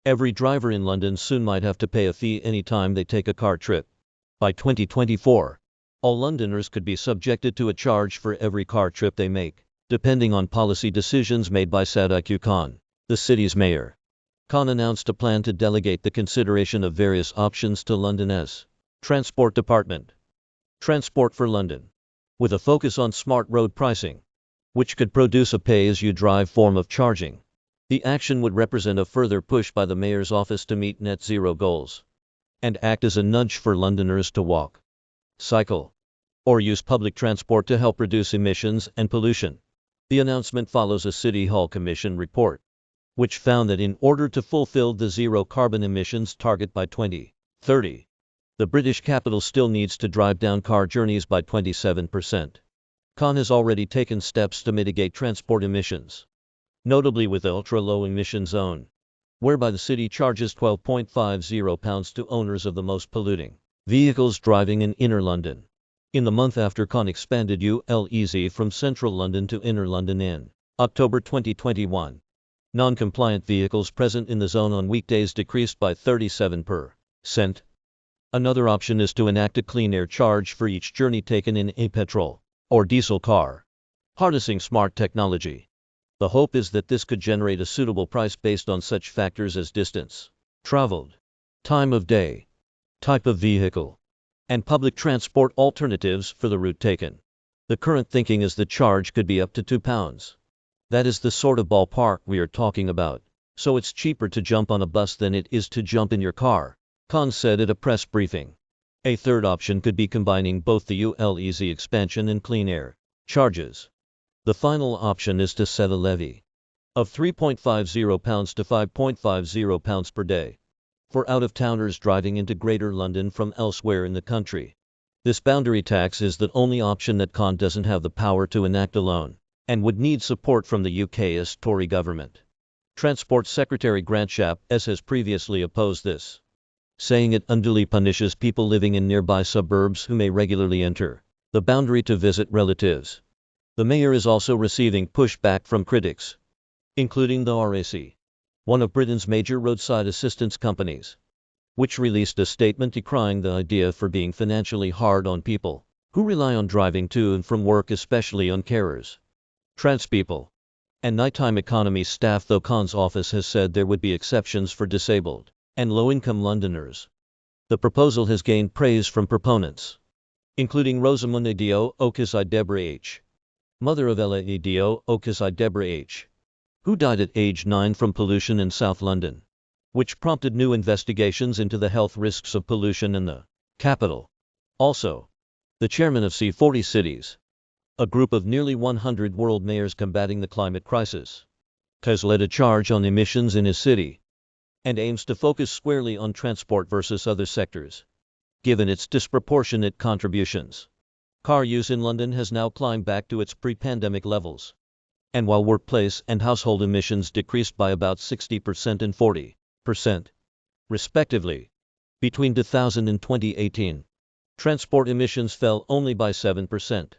Every driver in London soon might have to pay a fee any time they take a car trip. By 2024, all Londoners could be subjected to a charge for every car trip they make, depending on policy decisions made by Sadiq Khan, the city's mayor. Khan announced a plan to delegate the consideration of various options to London's Transport Department. Transport for London, with a focus on smart road pricing, which could produce a pay-as-you-drive form of charging. The action would represent a further push by the mayor's office to meet net zero goals, and act as a nudge for Londoners to walk, cycle, or use public transport to help reduce emissions and pollution. The announcement follows a City Hall Commission report, which found that in order to fulfill the zero carbon emissions target by 2030, the British capital still needs to drive down car journeys by 27%. Khan has already taken steps to mitigate transport emissions, notably with the ultra-low emission zone, whereby the city charges £12.50 to owners of the most polluting vehicles driving in inner London. In the month after Khan expanded ULEZ from central London to inner London in October 2021, non-compliant vehicles present in the zone on weekdays decreased by 37%. Another option is to enact a clean air charge for each journey taken in a petrol or diesel car, harnessing smart technology. The hope is that this could generate a suitable price based on such factors as distance traveled, time of day, type of vehicle, and public transport alternatives for the route taken. The current thinking is the charge could be up to £2. That is the sort of ballpark we are talking about, so it's cheaper to jump on a bus than it is to jump in your car, Khan said at a press briefing. A third option could be combining both the ULEZ expansion and clean air charges. The final option is to set a levy of £3.50 to £5.50 per day for out-of-towners driving into Greater London from elsewhere in the country. This boundary tax is the only option that Khan doesn't have the power to enact alone, and would need support from the UK's Tory government. Transport Secretary Grant Shapps has previously opposed this, saying it unduly punishes people living in nearby suburbs who may regularly enter the boundary to visit relatives. The mayor is also receiving pushback from critics, including the RAC, one of Britain's major roadside assistance companies, which released a statement decrying the idea for being financially hard on people who rely on driving to and from work, especially on carers, tradespeople, and nighttime economy staff, though Khan's office has said there would be exceptions for disabled and low-income Londoners. The proposal has gained praise from proponents, including Rosamund Adoo-Kissi-Debrah, mother of Ella Adoo-Kissi-Debrah, who died at age 9 from pollution in South London, which prompted new investigations into the health risks of pollution in the capital. Also, the chairman of C40 Cities, a group of nearly 100 world mayors combating the climate crisis, has led a charge on emissions in his city, and aims to focus squarely on transport versus other sectors, given its disproportionate contributions. Car use in London has now climbed back to its pre-pandemic levels, and while workplace and household emissions decreased by about 60% and 40%, respectively, between 2000 and 2018, transport emissions fell only by 7%.